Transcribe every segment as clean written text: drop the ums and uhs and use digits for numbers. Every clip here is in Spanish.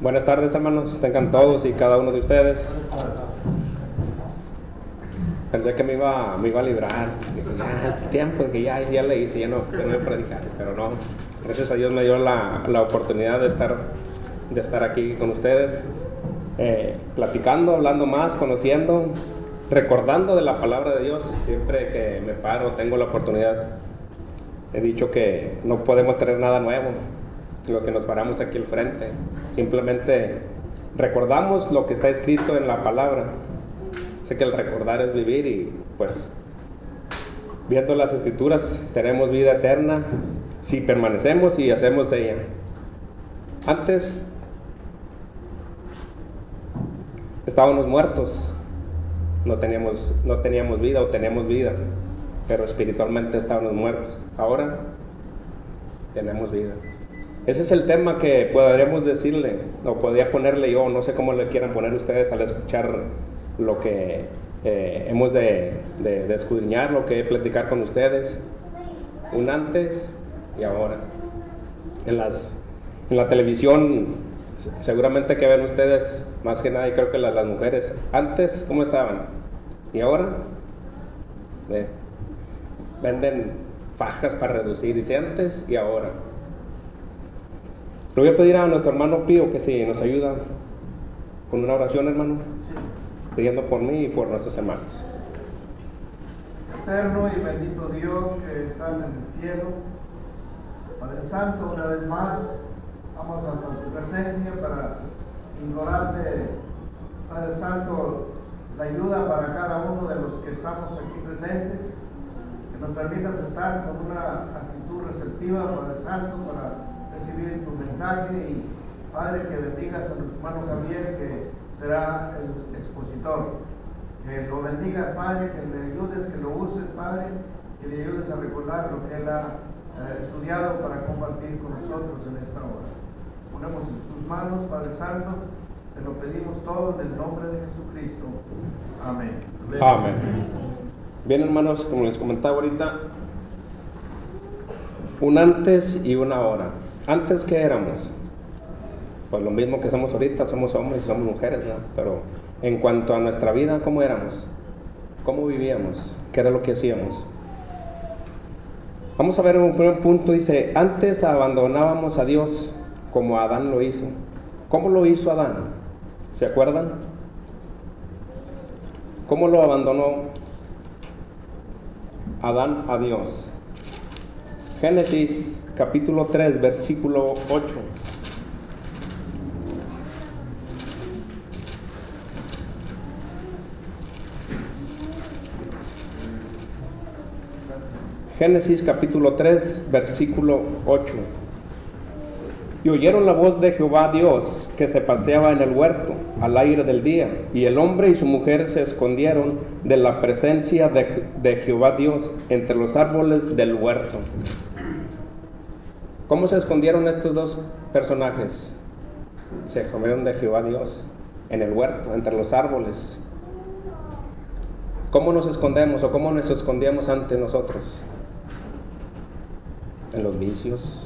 Buenas tardes, hermanos, tengan todos y cada uno de ustedes. Pensé que me iba a librar. Dije, ya, tiempo que ya le hice, ya no voy a predicar, pero no. Gracias a Dios me dio la oportunidad de estar aquí con ustedes, platicando, hablando más, conociendo, recordando de la palabra de Dios. Siempre que me paro, tengo la oportunidad. He dicho que no podemos tener nada nuevo, lo que nos paramos aquí al frente. Simplemente recordamos lo que está escrito en la palabra. Sé que el recordar es vivir y pues viendo las escrituras tenemos vida eterna si permanecemos y hacemos de ella. Antes estábamos muertos, no teníamos vida o teníamos vida, pero espiritualmente estábamos muertos. Ahora tenemos vida. Ese es el tema que podríamos decirle, o podría ponerle yo, no sé cómo le quieran poner ustedes al escuchar lo que hemos de escudriñar, lo que platicar con ustedes, un antes y ahora. En la televisión, seguramente que ven ustedes, más que nada, y creo que las mujeres, antes, ¿cómo estaban? Y ahora, venden fajas para reducir, dice antes y ahora. Le voy a pedir a nuestro hermano Pío que si nos ayuda con una oración, hermano, sí, pidiendo por mí y por nuestros hermanos. Eterno y bendito Dios que estás en el cielo, Padre Santo, una vez más vamos a tu presencia para implorarte, Padre Santo, la ayuda para cada uno de los que estamos aquí presentes, que nos permitas estar con una actitud receptiva, Padre Santo, para recibir tu mensaje, y Padre, que bendigas a nuestro hermano Javier, que será el expositor. Que lo bendigas, Padre, que le ayudes, que lo uses, Padre, que le ayudes a recordar lo que él ha estudiado para compartir con nosotros en esta hora. Ponemos en sus manos, Padre Santo, te lo pedimos todo en el nombre de Jesucristo. Amén. Amén. Bien, hermanos, como les comentaba ahorita, un antes y una ahora. Antes, ¿qué éramos? Pues lo mismo que somos ahorita, somos hombres y somos mujeres, ¿no? Pero en cuanto a nuestra vida, ¿cómo éramos? ¿Cómo vivíamos? ¿Qué era lo que hacíamos? Vamos a ver un primer punto, dice, antes abandonábamos a Dios como Adán lo hizo. ¿Cómo lo hizo Adán? ¿Se acuerdan? ¿Cómo lo abandonó Adán a Dios? Génesis capítulo 3, versículo 8. Génesis capítulo 3, versículo 8. Y oyeron la voz de Jehová Dios, que se paseaba en el huerto al aire del día, y el hombre y su mujer se escondieron de la presencia de Jehová Dios entre los árboles del huerto. ¿Cómo se escondieron estos dos personajes? Se escondieron de Jehová Dios en el huerto, entre los árboles. ¿Cómo nos escondemos o cómo nos escondíamos ante nosotros? En los vicios.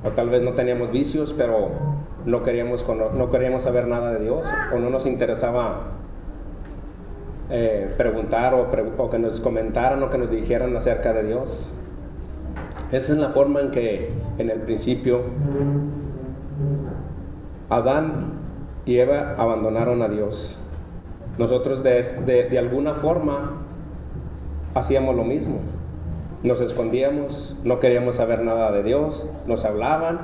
O tal vez no teníamos vicios, pero no queríamos saber nada de Dios, o no nos interesaba preguntar o que nos comentaran o que nos dijeran acerca de Dios. Esa es la forma en que en el principio Adán y Eva abandonaron a Dios. Nosotros de alguna forma hacíamos lo mismo. Nos escondíamos, no queríamos saber nada de Dios, nos hablaban.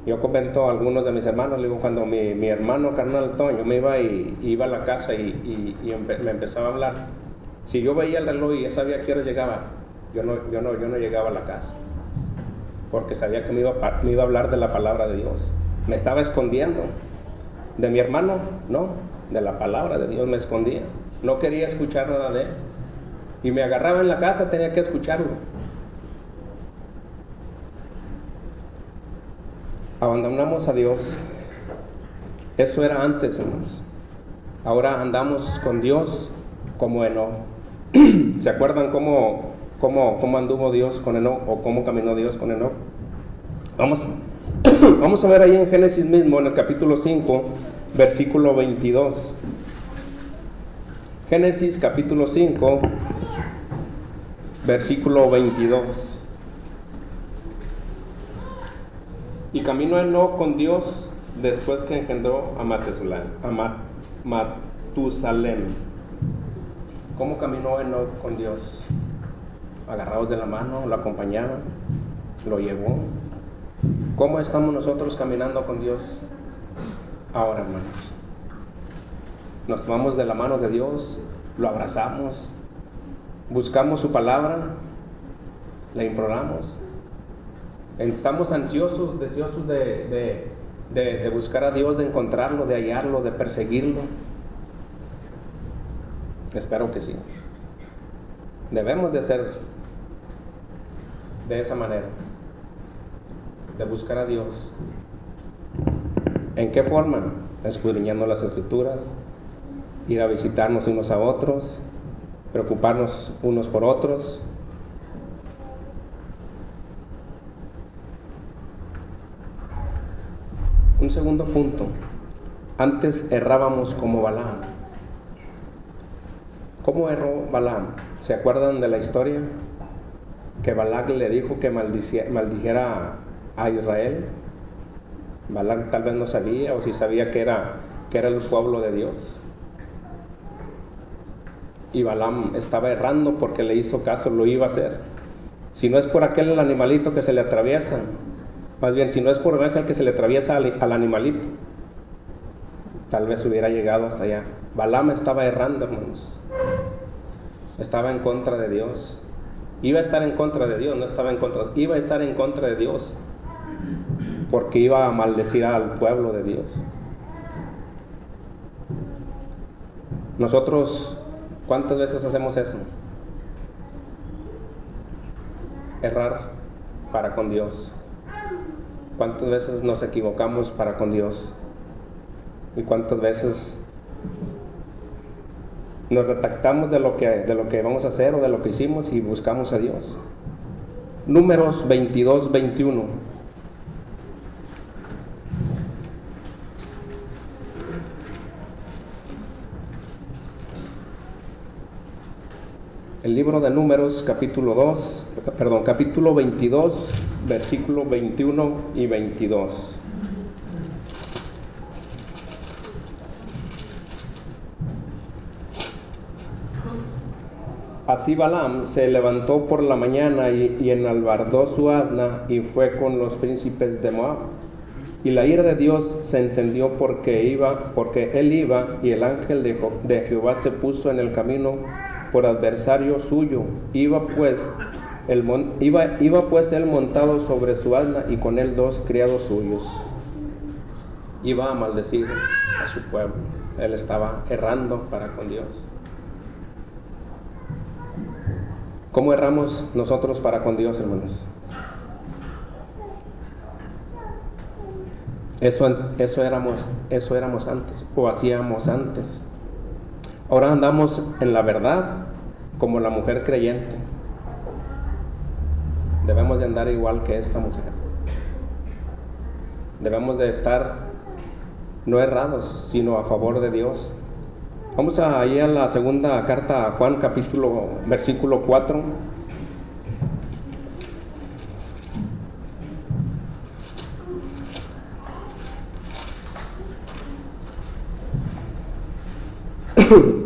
Yo comento a algunos de mis hermanos, le digo, cuando mi hermano carnal Toño me iba a la casa y me empezaba a hablar, si yo veía el reloj y ya sabía a qué hora llegaba, yo no llegaba a la casa, porque sabía que me iba a hablar de la palabra de Dios. Me estaba escondiendo. De mi hermano, no, de la palabra de Dios me escondía. No quería escuchar nada de él. Y me agarraba en la casa, tenía que escucharlo. Abandonamos a Dios. Eso era antes, hermanos. Ahora andamos con Dios como Enoc. ¿Se acuerdan cómo anduvo Dios con Enoc, o cómo caminó Dios con Enoc? Vamos Vamos a ver ahí en Génesis mismo, en el capítulo 5, versículo 22. Génesis capítulo 5, versículo 22. Y caminó Enoc con Dios después que engendró a Matusalem. ¿Cómo caminó Enoc con Dios? Agarrados de la mano, lo acompañaban, lo llevó. ¿Cómo estamos nosotros caminando con Dios ahora, hermanos? Nos tomamos de la mano de Dios, lo abrazamos, buscamos su palabra, le imploramos. Estamos ansiosos, deseosos de buscar a Dios, de encontrarlo, de hallarlo, de perseguirlo. Espero que sí. Debemos de ser de esa manera, de buscar a Dios. ¿En qué forma? Escudriñando las Escrituras, ir a visitarnos unos a otros, preocuparnos unos por otros. Un segundo punto. Antes errábamos como Balaam. ¿Cómo erró Balaam? ¿Se acuerdan de la historia? Que Balac le dijo que maldijera a Israel. Balac tal vez no sabía, o si sabía que era el pueblo de Dios. Y Balaam estaba errando porque le hizo caso, lo iba a hacer. Si no es por aquel animalito que se le atraviesa, más bien si no es por el ángel que se le atraviesa al animalito, tal vez hubiera llegado hasta allá. Balaam estaba errando, hermanos. Estaba en contra de Dios. Iba a estar en contra de Dios, no estaba en contra, iba a estar en contra de Dios, porque iba a maldecir al pueblo de Dios. Nosotros, ¿cuántas veces hacemos eso? Errar para con Dios. ¿Cuántas veces nos equivocamos para con Dios? ¿Y cuántas veces nos retractamos de lo que vamos a hacer o de lo que hicimos y buscamos a Dios? Números 22, 21. El libro de Números, capítulo 22, versículo 21 y 22. Así Balaam se levantó por la mañana y enalbardó su asna y fue con los príncipes de Moab. Y la ira de Dios se encendió porque él iba, y el ángel de Jehová se puso en el camino por adversario suyo. Iba pues él montado sobre su asna y con él 2 criados suyos. Iba a maldecir a su pueblo. Él estaba errando para con Dios. ¿Cómo erramos nosotros para con Dios, hermanos? Eso éramos antes, o hacíamos antes. Ahora andamos en la verdad como la mujer creyente. Debemos de andar igual que esta mujer. Debemos de estar no errados, sino a favor de Dios. Vamos a ir a la segunda carta a Juan, versículo 4.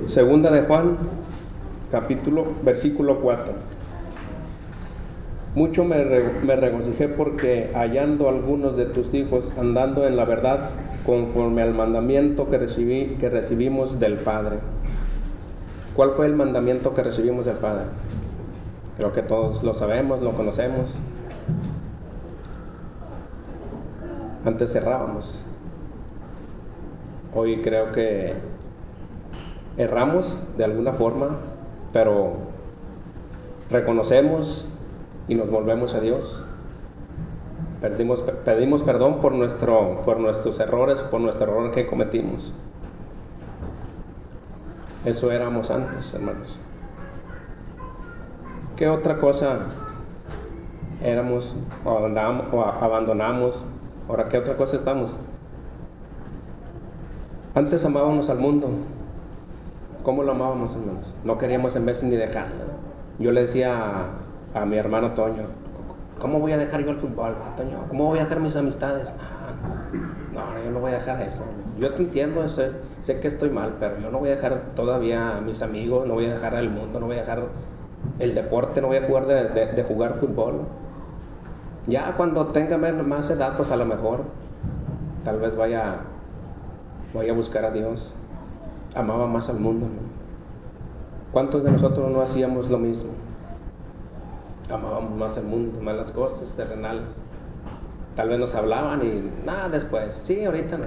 Segunda de Juan, versículo 4. Mucho me regocijé porque hallando algunos de tus hijos andando en la verdad conforme al mandamiento que recibimos del Padre. ¿Cuál fue el mandamiento que recibimos del Padre? Creo que todos lo sabemos, lo conocemos. Antes errábamos. Hoy creo que erramos de alguna forma, pero reconocemos y nos volvemos a Dios. Pedimos perdón por nuestros errores, por nuestro error que cometimos. Eso éramos antes, hermanos. ¿Qué otra cosa éramos o abandonamos Ahora, ¿qué otra cosa estamos? Antes amábamos al mundo. ¿Cómo lo amábamos, hermanos? No queríamos en vez ni dejarlo. Yo le decía a mi hermano Toño, ¿cómo voy a dejar yo el fútbol, Toño? ¿Cómo voy a dejar mis amistades? No, yo no voy a dejar eso. Yo te entiendo, sé que estoy mal, pero yo no voy a dejar todavía a mis amigos, no voy a dejar el mundo, no voy a dejar el deporte, no voy a jugar de jugar fútbol. Ya cuando tenga más edad, pues a lo mejor, tal vez vaya a buscar a Dios. Amaba más al mundo, ¿no? ¿Cuántos de nosotros no hacíamos lo mismo? Amábamos más el mundo, más las cosas terrenales. Tal vez nos hablaban y nada después. Sí, ahorita no.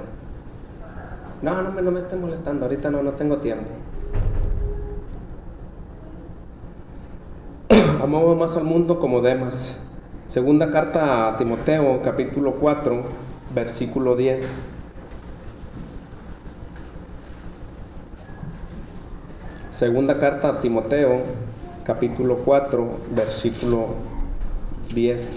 No me esté molestando, ahorita no tengo tiempo. Amaba más al mundo como Demas. Segunda carta a Timoteo, capítulo 4, versículo 10. Segunda carta a Timoteo, capítulo 4, versículo 10.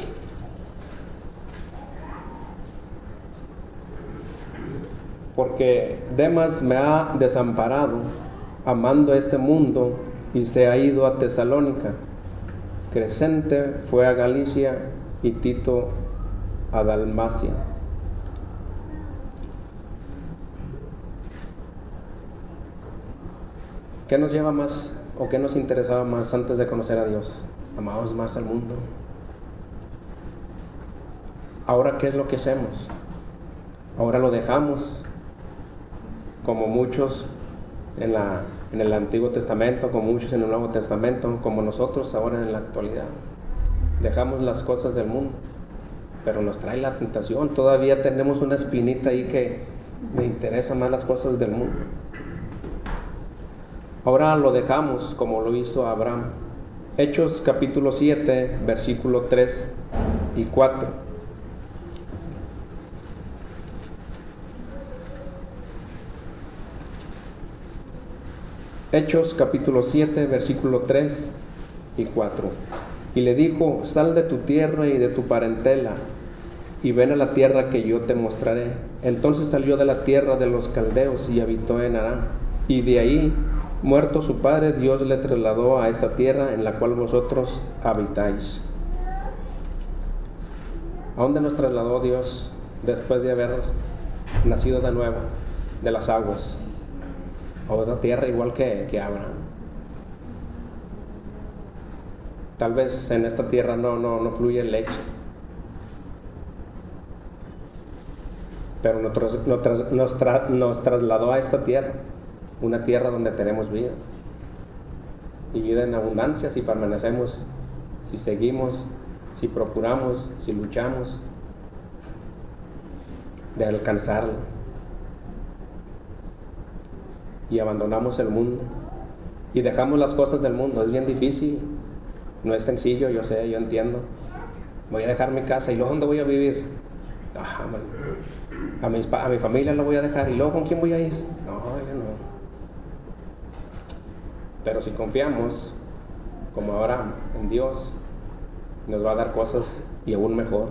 Porque Demas me ha desamparado, amando este mundo, y se ha ido a Tesalónica. Crescente fue a Galicia y Tito a Dalmacia. ¿Qué nos lleva más o qué nos interesaba más antes de conocer a Dios? Amábamos más al mundo. Ahora, ¿qué es lo que hacemos? Ahora lo dejamos, como muchos en el Antiguo Testamento, como muchos en el Nuevo Testamento, como nosotros ahora en la actualidad. Dejamos las cosas del mundo, pero nos trae la tentación. Todavía tenemos una espinita ahí que me interesa más las cosas del mundo. Ahora lo dejamos como lo hizo Abraham. Hechos capítulo 7, versículo 3 y 4. Hechos capítulo 7, versículo 3 y 4. Y le dijo, sal de tu tierra y de tu parentela, y ven a la tierra que yo te mostraré. Entonces salió de la tierra de los caldeos y habitó en Harán. Y de ahí, muerto su padre, Dios le trasladó a esta tierra en la cual vosotros habitáis. ¿A dónde nos trasladó Dios después de haber nacido de nuevo de las aguas? A otra tierra igual que Abraham. Tal vez en esta tierra no fluye leche, pero nos trasladó a esta tierra, una tierra donde tenemos vida, y vida en abundancia si permanecemos, si seguimos, si procuramos, si luchamos de alcanzarla. Y abandonamos el mundo y dejamos las cosas del mundo. Es bien difícil, no es sencillo, yo sé, yo entiendo. Voy a dejar mi casa y luego ¿dónde voy a vivir? A mi familia lo voy a dejar y luego ¿con quién voy a ir? No, yo no. Pero si confiamos, como ahora en Dios, nos va a dar cosas y aún mejor.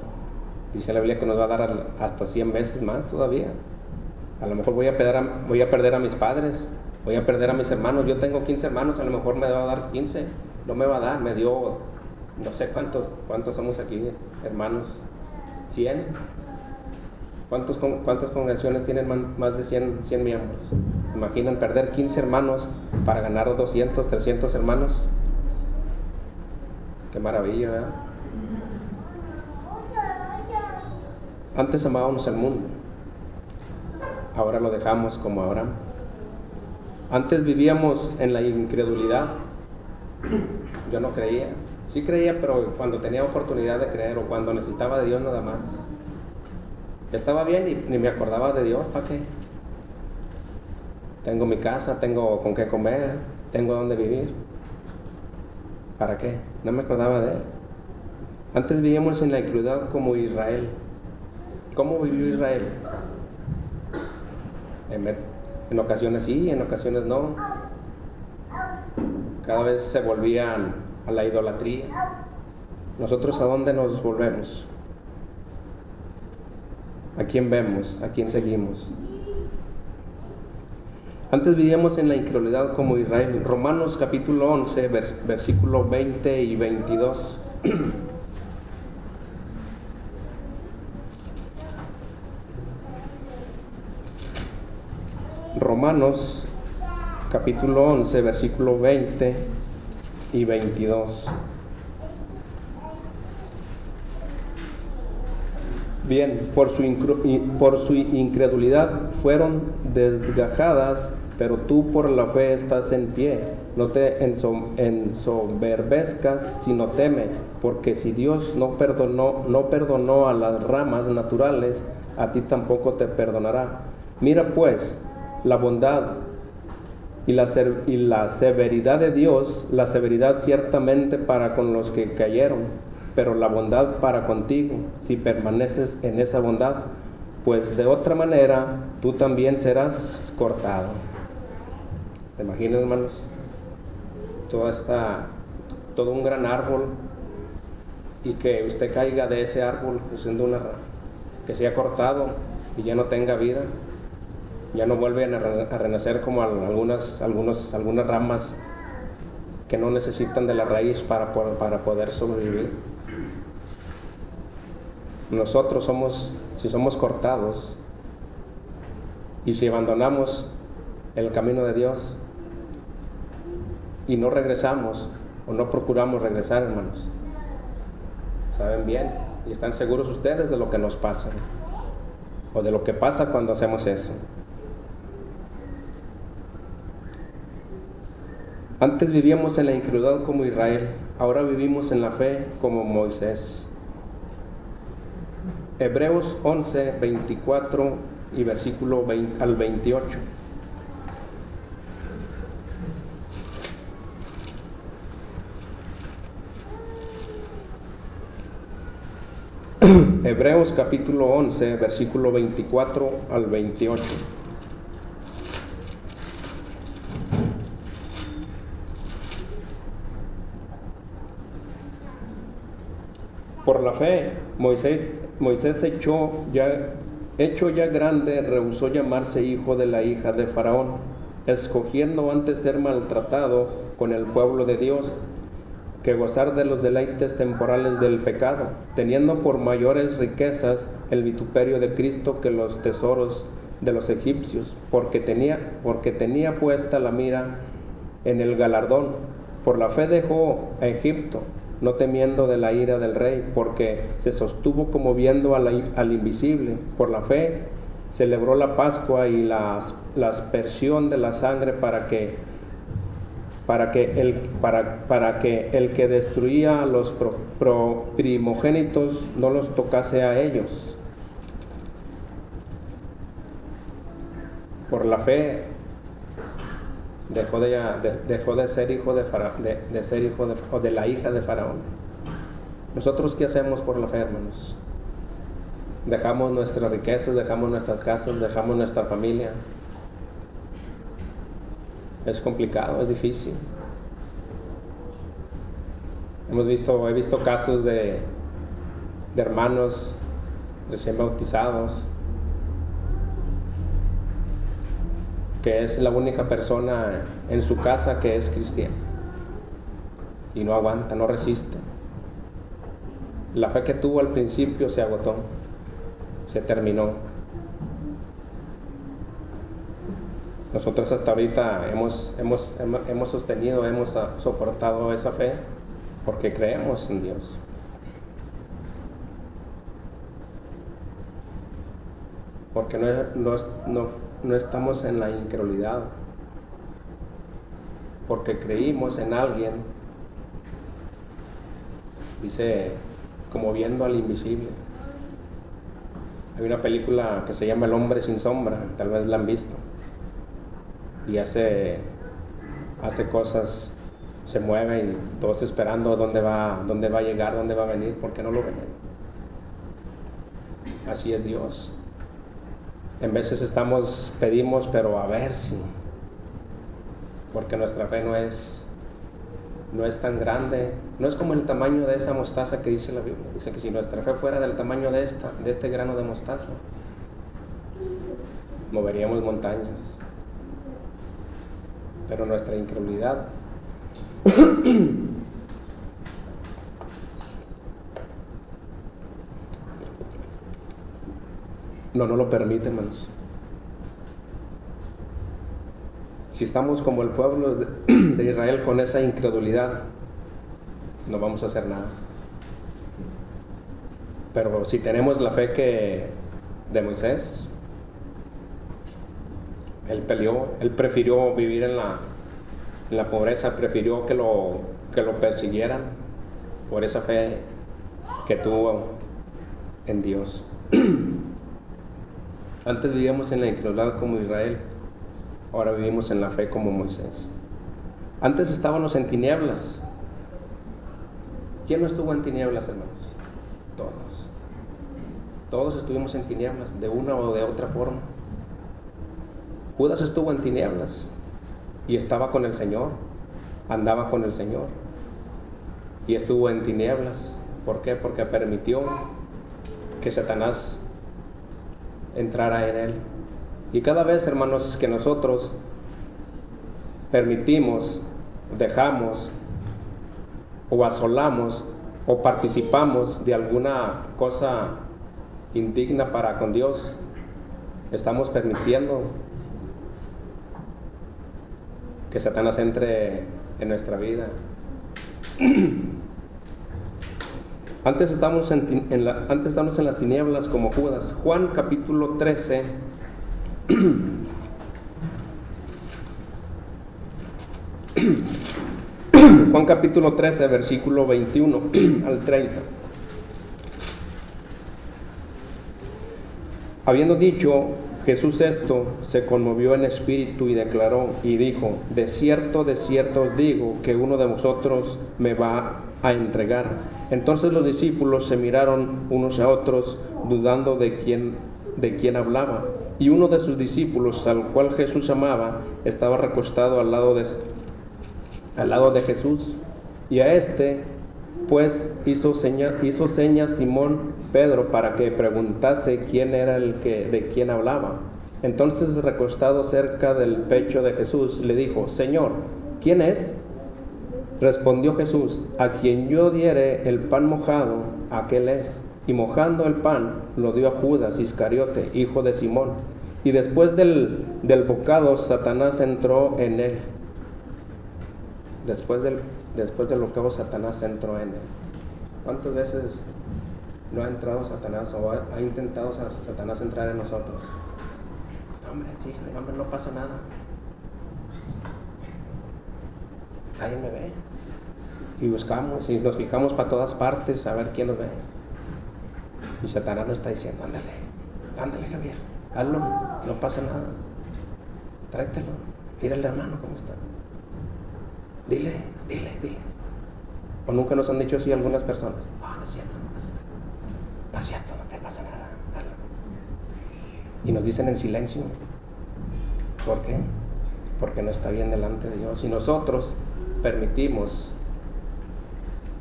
Dice la Biblia que nos va a dar hasta 100 veces más todavía. A lo mejor voy a perder a mis padres, voy a perder a mis hermanos. Yo tengo 15 hermanos, a lo mejor me va a dar 15, no me va a dar, me dio, no sé cuántos somos aquí, hermanos, 100. ¿Cuántas congregaciones tienen más de 100 miembros? ¿Imaginan perder 15 hermanos para ganar 200, 300 hermanos? Qué maravilla, ¿verdad? Antes amábamos el mundo. Ahora lo dejamos como Abraham. Antes vivíamos en la incredulidad. Yo no creía. Sí creía, pero cuando tenía oportunidad de creer o cuando necesitaba de Dios nada más. Estaba bien y ni me acordaba de Dios. ¿Para qué? Tengo mi casa, tengo con qué comer, tengo dónde vivir. ¿Para qué? No me acordaba de Él. Antes vivíamos en la incredulidad como Israel. ¿Cómo vivió Israel? En ocasiones sí, en ocasiones no. Cada vez se volvían a la idolatría. ¿Nosotros a dónde nos volvemos? ¿A quién vemos? ¿A quién seguimos? Antes vivíamos en la incredulidad como Israel. Romanos capítulo 11, versículo 20 y 22. Romanos capítulo 11, versículo 20 y 22. Bien, por su incredulidad fueron desgajadas, pero tú por la fe estás en pie. No te ensoberbezcas, sino teme, porque si Dios no perdonó a las ramas naturales, a ti tampoco te perdonará. Mira pues la bondad y la severidad de Dios, la severidad ciertamente para con los que cayeron, pero la bondad para contigo, si permaneces en esa bondad, pues de otra manera tú también serás cortado. ¿Te imaginas, hermanos? Todo un gran árbol, y que usted caiga de ese árbol, siendo que sea cortado y ya no tenga vida, ya no vuelven a renacer como algunas ramas que no necesitan de la raíz para poder sobrevivir. Nosotros si somos cortados y si abandonamos el camino de Dios y no regresamos o no procuramos regresar, hermanos, saben bien y están seguros ustedes de lo que nos pasa o de lo que pasa cuando hacemos eso. Antes vivíamos en la incredulidad como Israel, ahora vivimos en la fe como Moisés. Hebreos 11, 24 y versículo 20 al 28. Hebreos capítulo 11, versículo 24 al 28. Por la fe, Moisés hecho ya grande, rehusó llamarse hijo de la hija de Faraón, escogiendo antes ser maltratado con el pueblo de Dios, que gozar de los deleites temporales del pecado, teniendo por mayores riquezas el vituperio de Cristo que los tesoros de los egipcios, porque tenía puesta la mira en el galardón. Por la fe dejó a Egipto, no temiendo de la ira del rey, porque se sostuvo como viendo al invisible. Por la fe celebró la Pascua y la aspersión de la sangre para que el que destruía a los primogénitos no los tocase a ellos. Por la fe dejó de ser hijo de la hija de Faraón. ¿Nosotros qué hacemos por la fe, hermanos? Dejamos nuestras riquezas, dejamos nuestras casas, dejamos nuestra familia. Es complicado, es difícil. He visto casos de hermanos recién bautizados, que es la única persona en su casa que es cristiana y no aguanta, no resiste. La fe que tuvo al principio se agotó, se terminó. Nosotros hasta ahorita hemos sostenido, hemos soportado esa fe porque creemos en Dios. Porque no estamos en la incredulidad, porque creímos en alguien, dice, como viendo al invisible. Hay una película que se llama El hombre sin sombra, tal vez la han visto, y hace cosas, se mueve y todos esperando dónde va a llegar, dónde va a venir, porque no lo ven. Así es Dios. En veces pedimos, pero a ver si, porque nuestra fe no es tan grande, no es como el tamaño de esa mostaza que dice la Biblia. Dice que si nuestra fe fuera del tamaño de este grano de mostaza, moveríamos montañas. Pero nuestra incredulidad no lo permite, hermanos. Si estamos como el pueblo de Israel con esa incredulidad, no vamos a hacer nada. Pero si tenemos la fe de Moisés, él peleó, él prefirió vivir en la pobreza, prefirió que lo persiguieran por esa fe que tuvo en Dios. Antes vivíamos en la incredulidad como Israel, ahora vivimos en la fe como Moisés. Antes estábamos en tinieblas. ¿Quién no estuvo en tinieblas, hermanos? Todos. Todos estuvimos en tinieblas, de una o de otra forma. Judas estuvo en tinieblas y estaba con el Señor, andaba con el Señor y estuvo en tinieblas. ¿Por qué? Porque permitió que Satanás entrara en él. Y cada vez, hermanos, que nosotros permitimos, dejamos o asolamos o participamos de alguna cosa indigna para con Dios, estamos permitiendo que Satanás entre en nuestra vida. Antes estamos en las tinieblas como Judas. Juan capítulo 13. Juan capítulo 13, versículo 21 al 30. Habiendo dicho Jesús esto, se conmovió en espíritu y declaró y dijo: de cierto os digo que uno de vosotros me va a entregar. Entonces los discípulos se miraron unos a otros, dudando de quién hablaba. Y uno de sus discípulos, al cual Jesús amaba, estaba recostado al lado de Jesús. Y a este, pues, hizo señas Simón Pedro para que preguntase quién era de quién hablaba. Entonces, recostado cerca del pecho de Jesús, le dijo: Señor, ¿quién es? Respondió Jesús: a quien yo diere el pan mojado, aquel es. Y mojando el pan, lo dio a Judas Iscariote, hijo de Simón. Y después del bocado, Satanás entró en él. Después del bocado, Satanás entró en él. ¿Cuántas veces no ha entrado Satanás o ha intentado Satanás entrar en nosotros? Hombre, sí, hombre, no pasa nada. Nadie me ve. Y buscamos y nos fijamos para todas partes a ver quién nos ve. Y Satanás nos está diciendo: ándale Javier, hazlo, no pasa nada. Tráetelo, mira al hermano cómo está. Dile. O nunca nos han dicho así algunas personas: no es cierto, no es cierto, no te pasa nada, hazlo. Y nos dicen en silencio. ¿Por qué? Porque no está bien delante de Dios. Y nosotros permitimos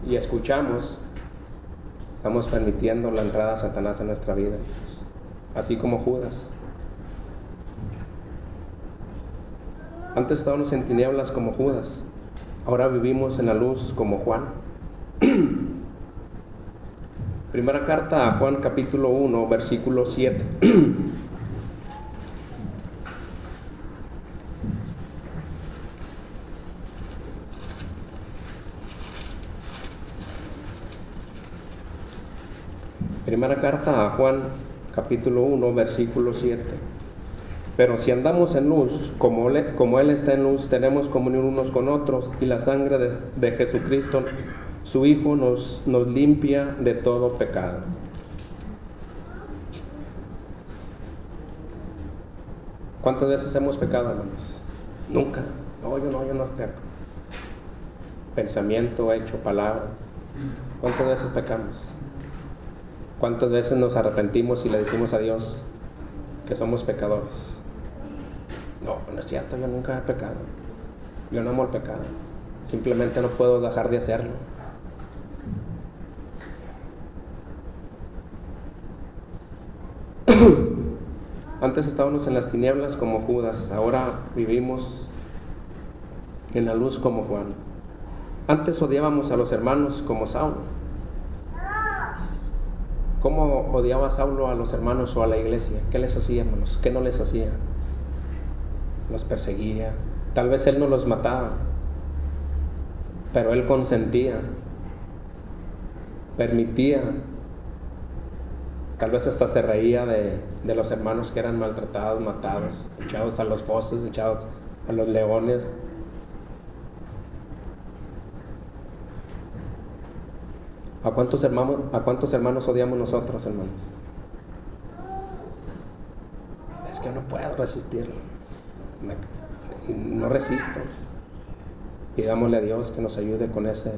y escuchamos, estamos permitiendo la entrada de Satanás en nuestra vida, así como Judas. Antes estábamos en tinieblas como Judas, ahora vivimos en la luz como Juan. Primera carta a Juan capítulo 1, versículo 7. Primera carta a Juan, capítulo 1, versículo 7. Pero si andamos en luz, como Él está en luz, tenemos comunión unos con otros, y la sangre de Jesucristo, su Hijo, nos limpia de todo pecado. ¿Cuántas veces hemos pecado, hermanos? Nunca. No, yo no peco. Pensamiento, hecho, palabra. ¿Cuántas veces pecamos? ¿Cuántas veces nos arrepentimos y le decimos a Dios que somos pecadores? No es cierto, yo nunca he pecado. Yo no amo el pecado. simplemente no puedo dejar de hacerlo. Antes estábamos en las tinieblas como Judas, ahora vivimos en la luz como Juan. Antes odiábamos a los hermanos como Saulo. ¿Cómo odiaba Saulo a los hermanos o a la iglesia? ¿Qué les hacía, hermanos? ¿Qué no les hacía? Los perseguía. Tal vez él no los mataba, pero él consentía, permitía. Tal vez hasta se reía de los hermanos que eran maltratados, matados, echados a los fosos, echados a los leones. ¿A cuántos hermanos odiamos nosotros, hermanos? Es que no puedo resistirlo. No resisto. Pidámosle a Dios que nos ayude con ese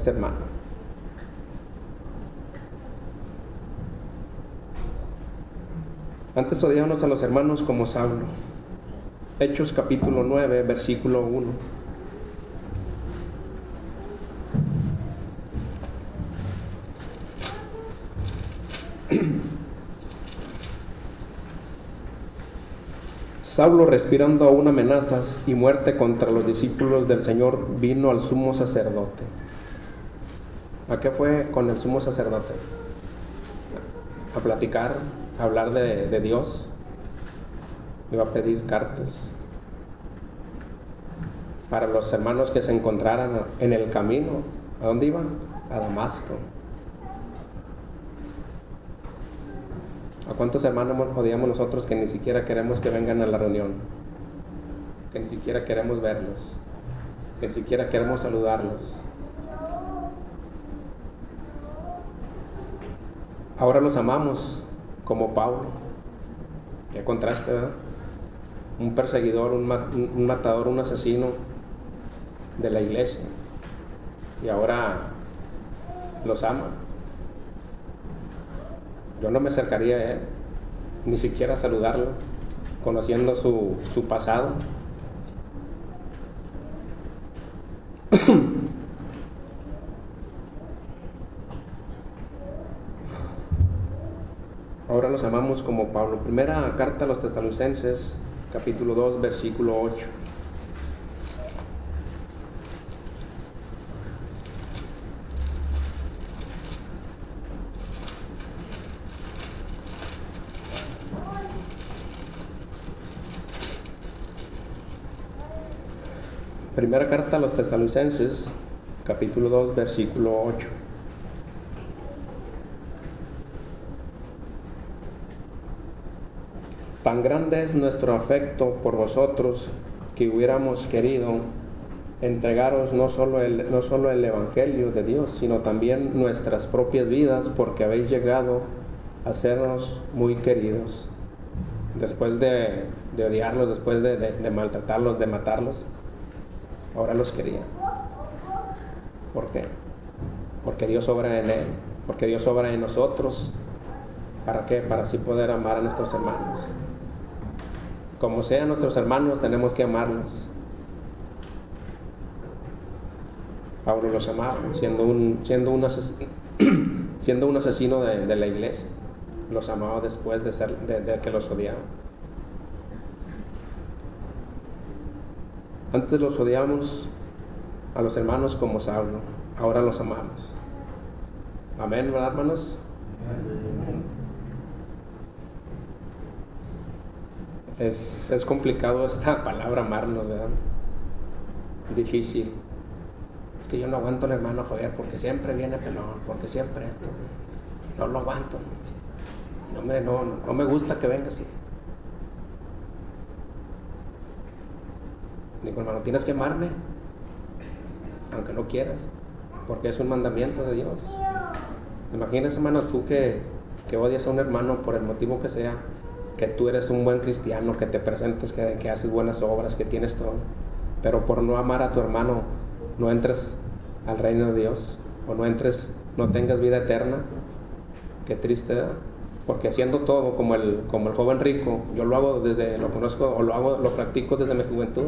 hermano. Antes odiábamos a los hermanos como Saulo. Hechos capítulo 9, versículo 1. Saulo, respirando aún amenazas y muerte contra los discípulos del Señor, vino al sumo sacerdote. ¿A qué fue con el sumo sacerdote? A platicar, a hablar de Dios. Iba a pedir cartas para los hermanos que se encontraran en el camino. ¿A dónde iban? A Damasco. ¿A cuántos hermanos odiamos nosotros que ni siquiera queremos que vengan a la reunión? Que ni siquiera queremos verlos, que ni siquiera queremos saludarlos. Ahora los amamos como Pablo. Qué contraste, ¿verdad? Un perseguidor, un matador, un asesino de la iglesia, y ahora los ama. Yo no me acercaría a él, ni siquiera a saludarlo, conociendo su pasado. Ahora los amamos como Pablo. Primera carta a los Tesalonicenses, capítulo 2, versículo 8. Primera carta a los Tesalonicenses, capítulo 2, versículo 8. Tan grande es nuestro afecto por vosotros que hubiéramos querido entregaros no solo el Evangelio de Dios, sino también nuestras propias vidas, porque habéis llegado a sernos muy queridos. Después de odiarlos, después de maltratarlos, de matarlos, ahora los quería. ¿Por qué? Porque Dios obra en él, porque Dios obra en nosotros. ¿Para qué? Para así poder amar a nuestros hermanos. Como sean nuestros hermanos, tenemos que amarlos. Pablo los amaba, siendo un asesino de la iglesia. Los amaba después de que los odiaba. Antes los odiamos a los hermanos como Saulo, ahora los amamos. Amén, ¿verdad, hermanos? Es complicado esta palabra amarnos, ¿verdad? Difícil. Es que yo no aguanto al hermano Javier porque siempre viene pelón, porque siempre esto. No lo aguanto. No me gusta que venga así. Digo, hermano, tienes que amarme, aunque no quieras, porque es un mandamiento de Dios. Imagínese, hermano, tú que odias a un hermano por el motivo que sea, que tú eres un buen cristiano, que te presentes, que haces buenas obras, que tienes todo, pero por no amar a tu hermano no entres al reino de Dios, o no tengas vida eterna. Qué triste, ¿verdad? Porque haciendo todo como el joven rico, yo lo hago lo practico desde mi juventud,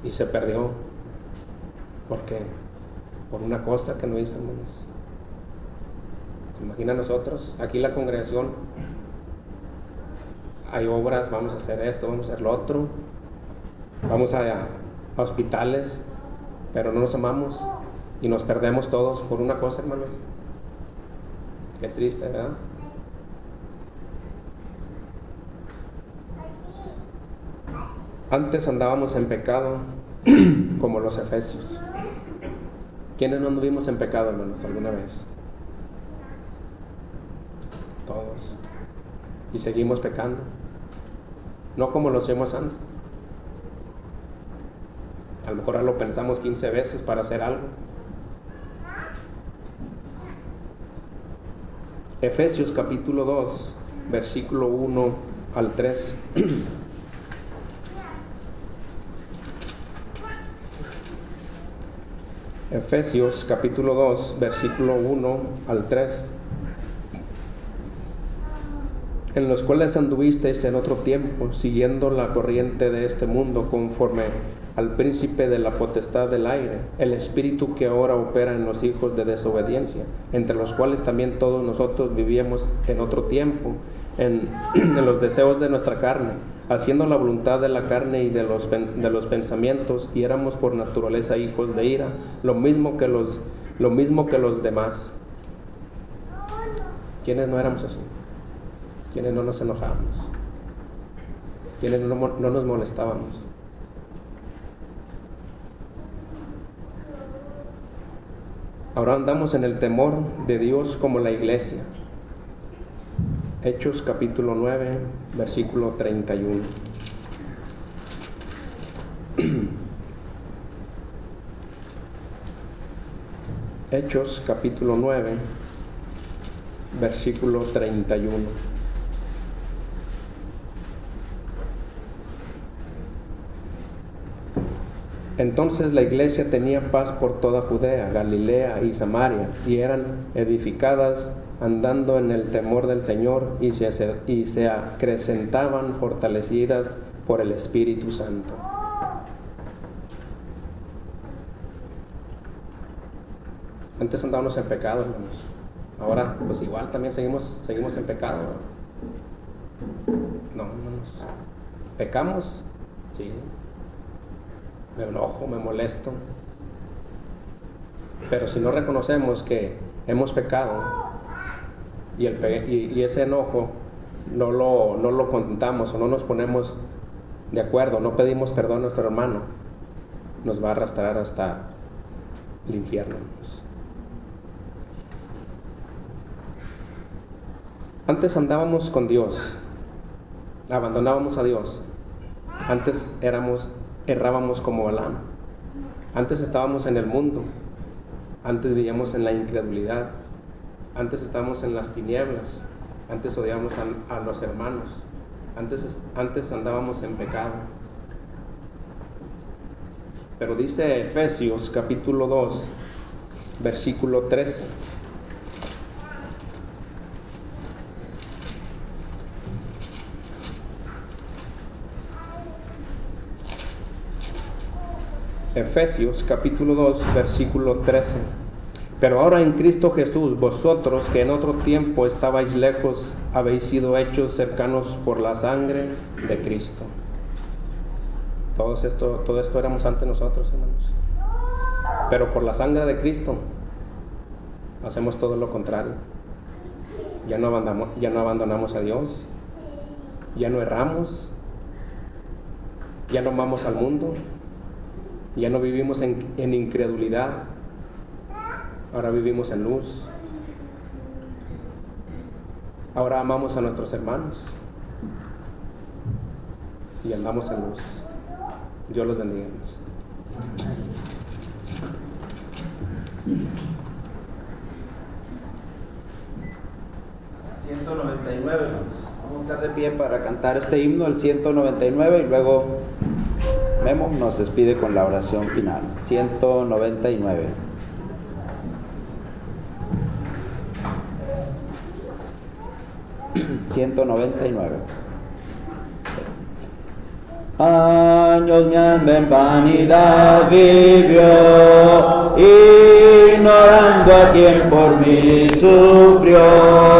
y se perdió ¿Por qué? Por una cosa que no hizo, hermanos. Imagina nosotros, aquí la congregación, hay obras, vamos a hacer esto, vamos a hacer lo otro, vamos a hospitales, pero no nos amamos y nos perdemos todos por una cosa, hermanos. Qué triste, ¿verdad? Antes andábamos en pecado como los efesios. ¿Quiénes no anduvimos en pecado, hermanos, alguna vez? Todos. Y seguimos pecando. No como lo hacíamos antes. A lo mejor ahora lo pensamos 15 veces para hacer algo. Efesios capítulo 2, versículo 1 al 3. Efesios capítulo 2, versículo 1 al 3. En los cuales anduvisteis en otro tiempo, siguiendo la corriente de este mundo, conforme al príncipe de la potestad del aire, el espíritu que ahora opera en los hijos de desobediencia, entre los cuales también todos nosotros vivíamos en otro tiempo, en los deseos de nuestra carne, haciendo la voluntad de la carne y de los pensamientos, y éramos por naturaleza hijos de ira, lo mismo que los demás. ¿Quiénes no éramos así? ¿Quiénes no nos enojábamos? ¿Quiénes no nos molestábamos? Ahora andamos en el temor de Dios como la iglesia. Hechos capítulo 9, versículo 31. Hechos capítulo 9, versículo 31. Entonces la iglesia tenía paz por toda Judea, Galilea y Samaria, y eran edificadas andando en el temor del Señor, y se acrecentaban fortalecidas por el Espíritu Santo. Antes andábamos en pecado, hermanos. Ahora pues igual también seguimos en pecado, ¿no? No, hermanos. ¿Pecamos? Sí. Me enojo, me molesto, pero si no reconocemos que hemos pecado y ese enojo no lo contamos o no nos ponemos de acuerdo, no pedimos perdón a nuestro hermano, nos va a arrastrar hasta el infierno. Antes andábamos con Dios, abandonábamos a Dios. Antes errábamos como Balaam. Antes estábamos en el mundo. Antes vivíamos en la incredulidad. Antes estábamos en las tinieblas. Antes odiábamos a los hermanos. Antes andábamos en pecado. Pero dice Efesios capítulo 2, versículo 13. Efesios capítulo 2, versículo 13. Pero ahora en Cristo Jesús, vosotros que en otro tiempo estabais lejos, habéis sido hechos cercanos por la sangre de Cristo. Todo esto éramos antes nosotros, hermanos. Pero por la sangre de Cristo hacemos todo lo contrario. Ya no abandonamos a Dios, ya no erramos, ya no amamos al mundo. Ya no vivimos en incredulidad, ahora vivimos en luz. Ahora amamos a nuestros hermanos y andamos en luz. Dios los bendiga. 199, vamos a estar de pie para cantar este himno, el 199, y luego Memo nos despide con la oración final. 199. Años me anda en vanidad vivió, ignorando a quien por mí sufrió.